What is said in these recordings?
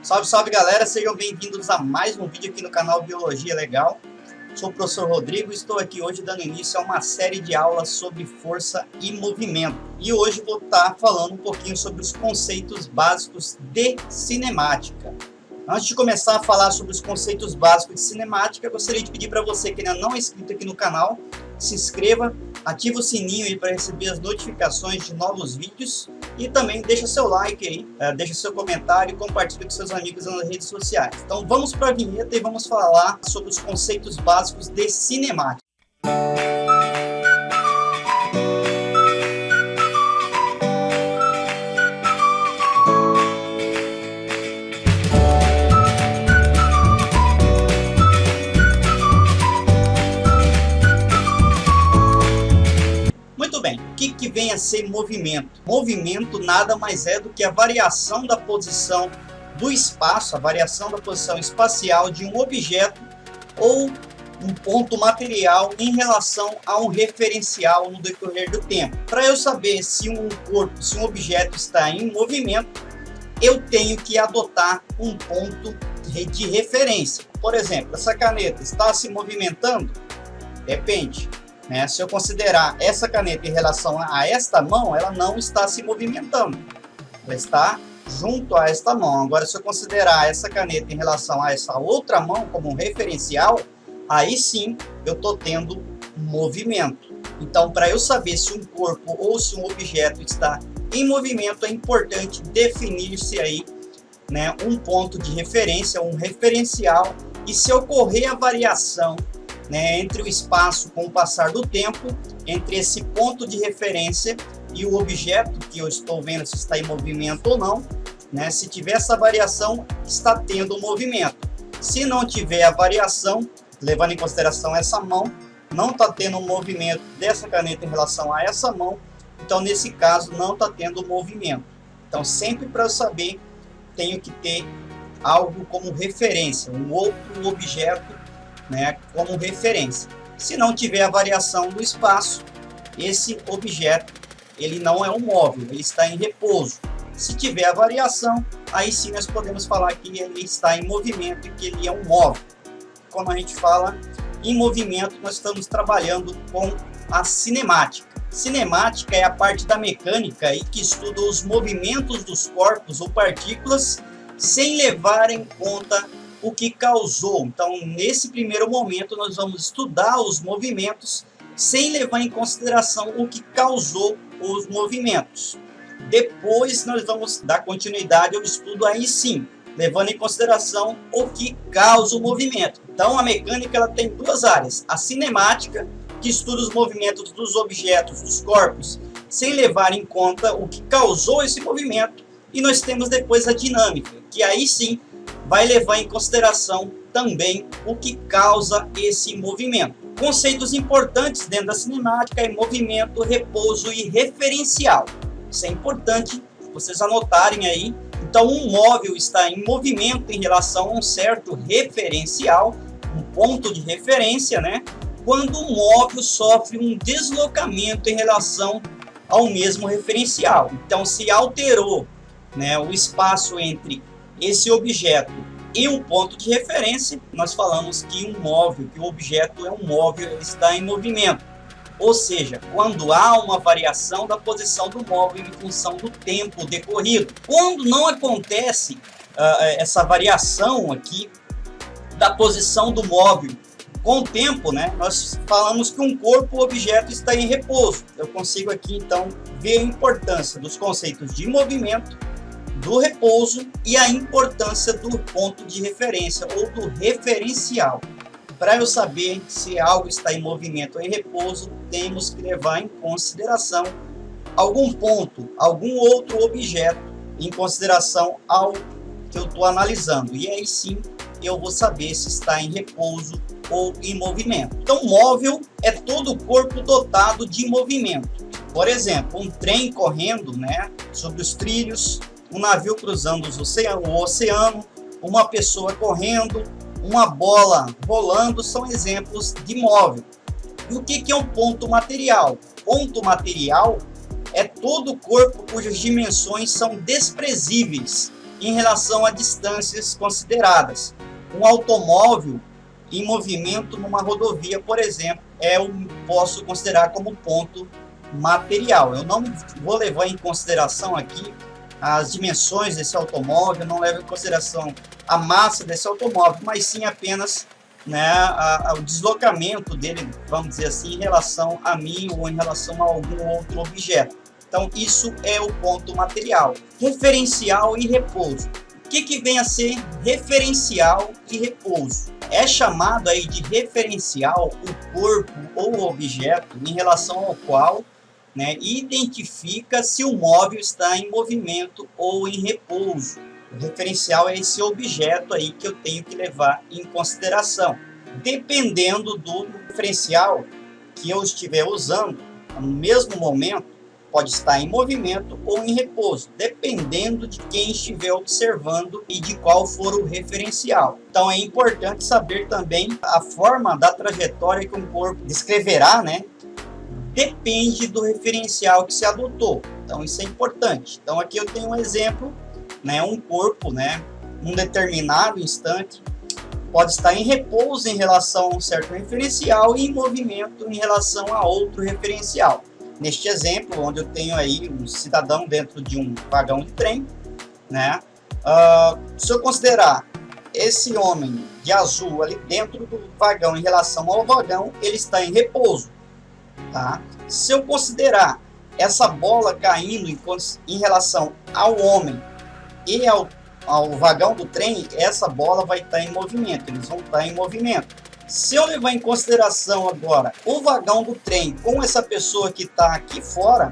Salve, salve galera, sejam bem-vindos a mais um vídeo aqui no canal Biologia Legal. Sou o professor Rodrigo e estou aqui hoje dando início a uma série de aulas sobre força e movimento. E hoje vou estar falando um pouquinho sobre os conceitos básicos de cinemática. Antes de começar a falar sobre os conceitos básicos de cinemática, eu gostaria de pedir para você que ainda não é inscrito aqui no canal, se inscreva, ative o sininho aí para receber as notificações de novos vídeos e também deixa seu like aí, deixa seu comentário e compartilha com seus amigos nas redes sociais. Então vamos para a vinheta e vamos falar sobre os conceitos básicos de cinemática. O que vem a ser movimento? Movimento nada mais é do que a variação da posição do espaço, a variação da posição espacial de um objeto ou um ponto material em relação a um referencial no decorrer do tempo. Para eu saber se um corpo, se um objeto está em movimento, eu tenho que adotar um ponto de referência. Por exemplo, essa caneta está se movimentando? Depende. Se eu considerar essa caneta em relação a esta mão, ela não está se movimentando. Ela está junto a esta mão. Agora, se eu considerar essa caneta em relação a essa outra mão como um referencial, aí sim eu estou tendo movimento. Então, para eu saber se um corpo ou se um objeto está em movimento, é importante definir-se aí, um ponto de referência, um referencial. E se ocorrer a variação entre o espaço com o passar do tempo, entre esse ponto de referência e o objeto que eu estou vendo se está em movimento ou não, se tiver essa variação, está tendo movimento. Se não tiver a variação, levando em consideração essa mão, não está tendo movimento dessa caneta em relação a essa mão, então nesse caso não está tendo movimento. Então sempre para eu saber, tenho que ter algo como referência, um outro objeto como referência. Se não tiver a variação do espaço, esse objeto ele não é um móvel, ele está em repouso. Se tiver a variação, aí sim nós podemos falar que ele está em movimento e que ele é um móvel. Quando a gente fala em movimento, nós estamos trabalhando com a cinemática. Cinemática é a parte da mecânica aí que estuda os movimentos dos corpos ou partículas sem levar em conta o que causou. Então, nesse primeiro momento, nós vamos estudar os movimentos sem levar em consideração o que causou os movimentos. Depois, nós vamos dar continuidade ao estudo aí sim, levando em consideração o que causa o movimento. Então, a mecânica ela tem duas áreas. A cinemática, que estuda os movimentos dos objetos, dos corpos, sem levar em conta o que causou esse movimento. E nós temos depois a dinâmica, que aí sim vai levar em consideração também o que causa esse movimento. Conceitos importantes dentro da cinemática é movimento, repouso e referencial. Isso é importante vocês anotarem aí. Então, um móvel está em movimento em relação a um certo referencial, um ponto de referência, quando o móvel sofre um deslocamento em relação ao mesmo referencial. Então, se alterou o espaço entre esse objeto e um ponto de referência, nós falamos que um móvel, que o objeto é um móvel, ele está em movimento. Ou seja, quando há uma variação da posição do móvel em função do tempo decorrido. Quando não acontece essa variação aqui da posição do móvel com o tempo, nós falamos que um corpo ou objeto está em repouso. Eu consigo aqui então ver a importância dos conceitos de movimento, do repouso e a importância do ponto de referência ou do referencial. Para eu saber se algo está em movimento ou em repouso, temos que levar em consideração algum ponto, algum outro objeto em consideração ao que eu estou analisando. E aí sim eu vou saber se está em repouso ou em movimento. Então, móvel é todo o corpo dotado de movimento. Por exemplo, um trem correndo sobre os trilhos, um navio cruzando o oceano, uma pessoa correndo, uma bola rolando, são exemplos de móvel. E o que é um ponto material? Ponto material é todo o corpo cujas dimensões são desprezíveis em relação a distâncias consideradas. Um automóvel em movimento numa rodovia, por exemplo, eu posso considerar como ponto material. Eu não vou levar em consideração aqui as dimensões desse automóvel, não levo em consideração a massa desse automóvel, mas sim apenas, né, o deslocamento dele, vamos dizer assim, em relação a mim ou em relação a algum outro objeto. Então, isso é o ponto material. Referencial e repouso. O que vem a ser referencial e repouso? É chamado aí de referencial o corpo ou o objeto em relação ao qual, né, identifica se o móvel está em movimento ou em repouso. O referencial é esse objeto aí que eu tenho que levar em consideração. Dependendo do referencial que eu estiver usando, no mesmo momento, pode estar em movimento ou em repouso, dependendo de quem estiver observando e de qual for o referencial. Então é importante saber também a forma da trajetória que um corpo descreverá, né? Depende do referencial que se adotou. Então isso é importante. Então aqui eu tenho um exemplo, né? Um corpo, né? Num determinado instante pode estar em repouso em relação a um certo referencial e em movimento em relação a outro referencial. Neste exemplo, onde eu tenho aí um cidadão dentro de um vagão de trem, né? Se eu considerar esse homem de azul ali dentro do vagão em relação ao vagão, ele está em repouso, tá? Se eu considerar essa bola caindo em relação ao homem e ao vagão do trem, essa bola vai estar em movimento, eles vão estar em movimento. Se eu levar em consideração agora o vagão do trem com essa pessoa que está aqui fora,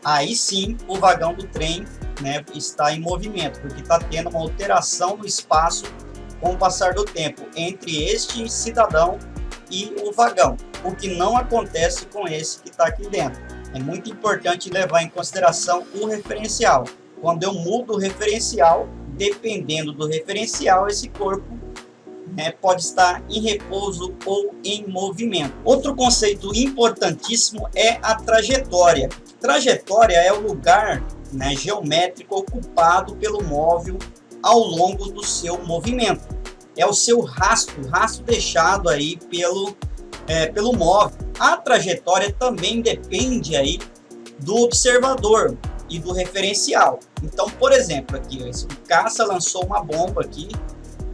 aí sim o vagão do trem, né, está em movimento, porque está tendo uma alteração no espaço com o passar do tempo entre este cidadão e o vagão, o que não acontece com esse que está aqui dentro. É muito importante levar em consideração o referencial. Quando eu mudo o referencial, dependendo do referencial, esse corpo, né, pode estar em repouso ou em movimento. Outro conceito importantíssimo é a trajetória. Trajetória é o lugar, né, geométrico ocupado pelo móvel ao longo do seu movimento. É o seu rastro deixado aí pelo móvel. A trajetória também depende aí do observador e do referencial. Então, por exemplo, aqui o caça lançou uma bomba aqui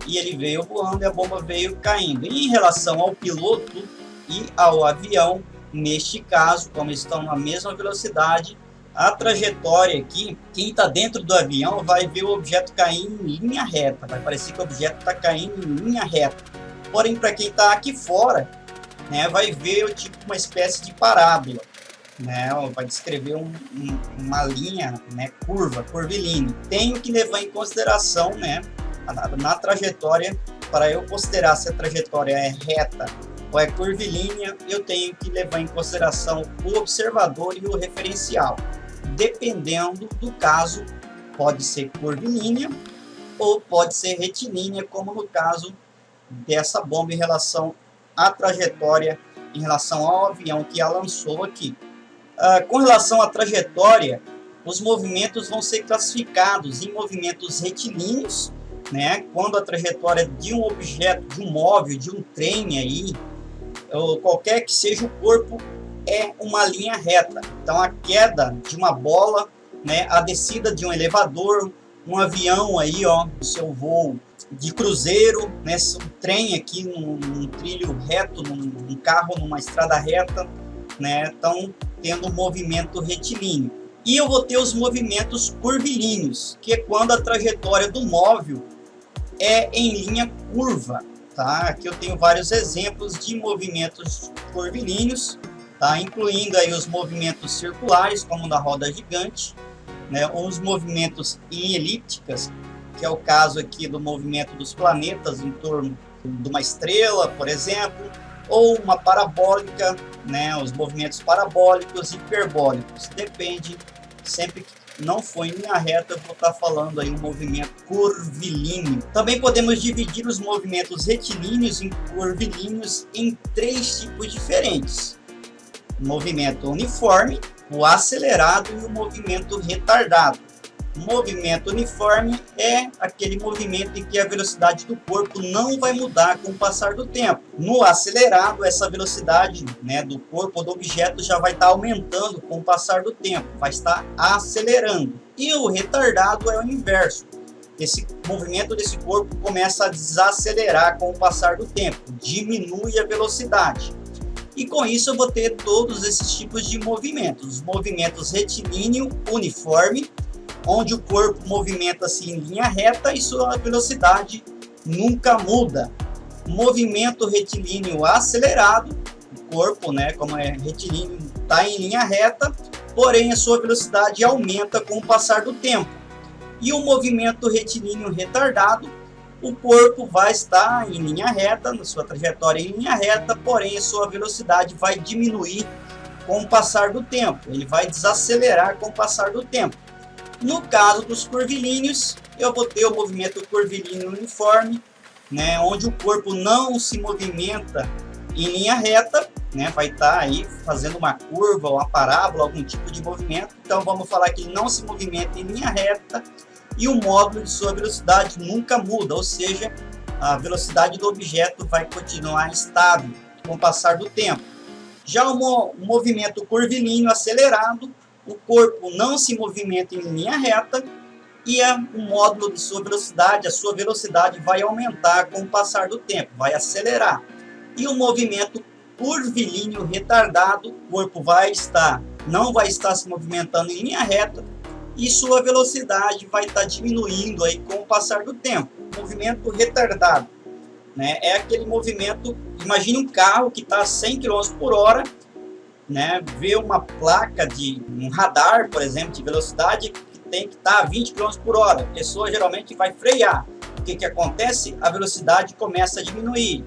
e ele veio voando e a bomba veio caindo. E em relação ao piloto e ao avião, neste caso, como estão na mesma velocidade, a trajetória aqui, quem está dentro do avião vai ver o objeto cair em linha reta, vai parecer que o objeto está caindo em linha reta. Porém, para quem está aqui fora, né, vai ver tipo uma espécie de parábola, né, vai descrever uma linha, né, curvilínea. Tenho que levar em consideração, né, na trajetória, para eu considerar se a trajetória é reta ou é curvilínea, eu tenho que levar em consideração o observador e o referencial. Dependendo do caso, pode ser curvilínea ou pode ser retilínea, como no caso dessa bomba em relação à trajetória, em relação ao avião que a lançou aqui. Com relação à trajetória, os movimentos vão ser classificados em movimentos retilíneos, né? Quando a trajetória de um objeto, de um móvel, de um trem aí, ou qualquer que seja o corpo, é uma linha reta. Então a queda de uma bola, né, a descida de um elevador, um avião aí, ó, o seu voo de cruzeiro, né, um trem aqui num trilho reto, num carro numa estrada reta, né, estão tendo um movimento retilíneo. E eu vou ter os movimentos curvilíneos, que é quando a trajetória do móvel é em linha curva, tá? Aqui eu tenho vários exemplos de movimentos curvilíneos, tá? Incluindo aí os movimentos circulares, como na roda gigante, né? Ou os movimentos em elípticas, que é o caso aqui do movimento dos planetas em torno de uma estrela, por exemplo, ou uma parabólica, né? Os movimentos parabólicos e hiperbólicos. Depende, sempre que não foi em linha reta, eu vou estar falando aí um movimento curvilíneo. Também podemos dividir os movimentos retilíneos e curvilíneos em 3 tipos diferentes: o movimento uniforme, o acelerado e o movimento retardado. movimento uniforme é aquele movimento em que a velocidade do corpo não vai mudar com o passar do tempo. No acelerado, essa velocidade, né, do corpo ou do objeto já vai estar aumentando com o passar do tempo, vai estar acelerando. E o retardado é o inverso. Esse movimento desse corpo começa a desacelerar com o passar do tempo, diminui a velocidade. E com isso eu vou ter todos esses tipos de movimentos. Os movimentos retilíneo, uniforme, onde o corpo movimenta-se em linha reta e sua velocidade nunca muda. Movimento retilíneo acelerado, o corpo, né, como é retilíneo, está em linha reta, porém a sua velocidade aumenta com o passar do tempo. E o movimento retilíneo retardado, o corpo vai estar em linha reta, na sua trajetória em linha reta, porém a sua velocidade vai diminuir com o passar do tempo, ele vai desacelerar com o passar do tempo. No caso dos curvilíneos, eu vou ter o movimento curvilíneo uniforme, né, onde o corpo não se movimenta em linha reta, né, vai estar aí fazendo uma curva, uma parábola, algum tipo de movimento. Então vamos falar que ele não se movimenta em linha reta e o módulo de sua velocidade nunca muda, ou seja, a velocidade do objeto vai continuar estável com o passar do tempo. Já o movimento curvilíneo acelerado, o corpo não se movimenta em linha reta e o módulo de sua velocidade, a sua velocidade vai aumentar com o passar do tempo, vai acelerar. E o movimento curvilíneo retardado, o corpo não vai estar se movimentando em linha reta e sua velocidade vai estar diminuindo aí com o passar do tempo. O movimento retardado, né, é aquele movimento, imagine um carro que está a 100 km por hora, né, vê uma placa de um radar, por exemplo, de velocidade que tem que estar a 20 km por hora. A pessoa geralmente vai frear. O que acontece? A velocidade começa a diminuir.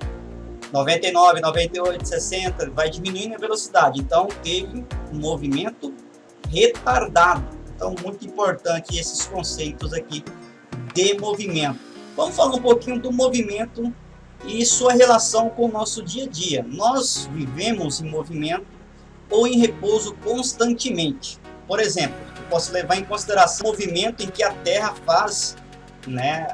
99, 98, 60, vai diminuindo a velocidade. Então, teve um movimento retardado. Então, muito importante esses conceitos aqui de movimento. Vamos falar um pouquinho do movimento e sua relação com o nosso dia a dia. Nós vivemos em movimento ou em repouso constantemente. Por exemplo, eu posso levar em consideração o movimento em que a Terra faz, né,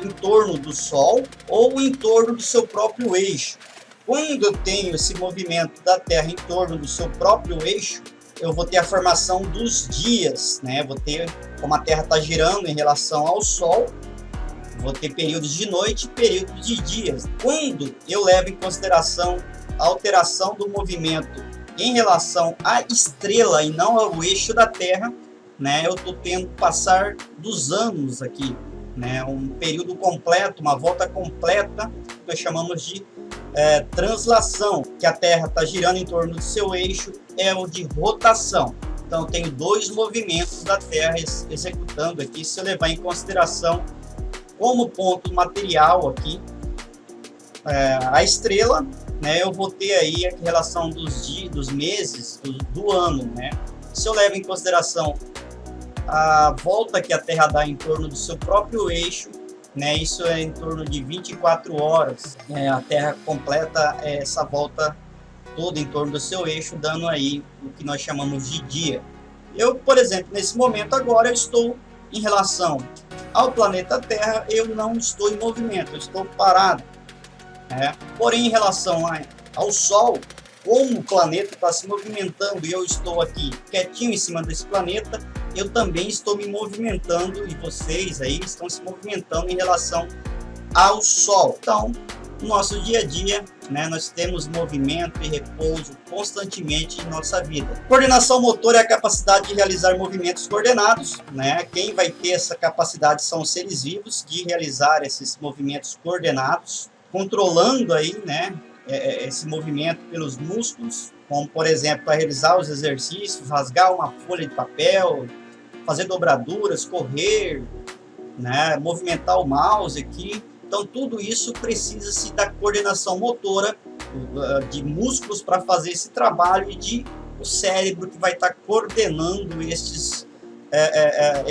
em torno do Sol ou em torno do seu próprio eixo. Quando eu tenho esse movimento da Terra em torno do seu próprio eixo, eu vou ter a formação dos dias, né? Vou ter como a Terra está girando em relação ao Sol, vou ter períodos de noite e períodos de dias. Quando eu levo em consideração a alteração do movimento em relação à estrela e não ao eixo da Terra, né, eu estou tendo que passar dos anos aqui, né, um período completo, uma volta completa, que nós chamamos de translação, que a Terra está girando em torno do seu eixo, é o de rotação. Então, eu tenho dois movimentos da Terra executando aqui, se eu levar em consideração como ponto material aqui, a estrela, né, eu vou ter aí a relação dos dias, dos meses, do ano, né? Se eu levo em consideração a volta que a Terra dá em torno do seu próprio eixo, né, isso é em torno de 24 horas. A Terra completa essa volta toda em torno do seu eixo, dando aí o que nós chamamos de dia. Eu, por exemplo, nesse momento agora, eu estou em relação ao planeta Terra, eu não estou em movimento, eu estou parado. Porém, em relação ao Sol, como o planeta está se movimentando e eu estou aqui quietinho em cima desse planeta, eu também estou me movimentando e vocês aí estão se movimentando em relação ao Sol. Então, no nosso dia a dia, né, nós temos movimento e repouso constantemente em nossa vida. Coordenação motora é a capacidade de realizar movimentos coordenados, né? Quem vai ter essa capacidade são os seres vivos de realizar esses movimentos coordenados, controlando aí, né, esse movimento pelos músculos, como por exemplo para realizar os exercícios, rasgar uma folha de papel, fazer dobraduras, correr, né, movimentar o mouse aqui. Então tudo isso precisa-se da coordenação motora de músculos para fazer esse trabalho e de o cérebro que vai estar coordenando esses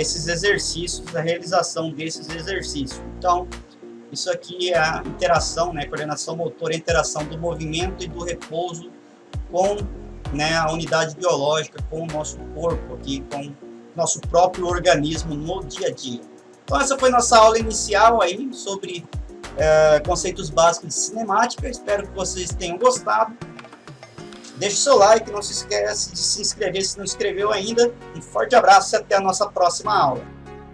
exercícios, a realização desses exercícios. Então isso aqui é a interação, né, coordenação motora, a interação do movimento e do repouso com, né, a unidade biológica, com o nosso corpo aqui, com nosso próprio organismo no dia a dia. Então essa foi nossa aula inicial aí sobre conceitos básicos de cinemática. Espero que vocês tenham gostado. Deixe o seu like, não se esqueça de se inscrever se não inscreveu ainda. Um forte abraço e até a nossa próxima aula.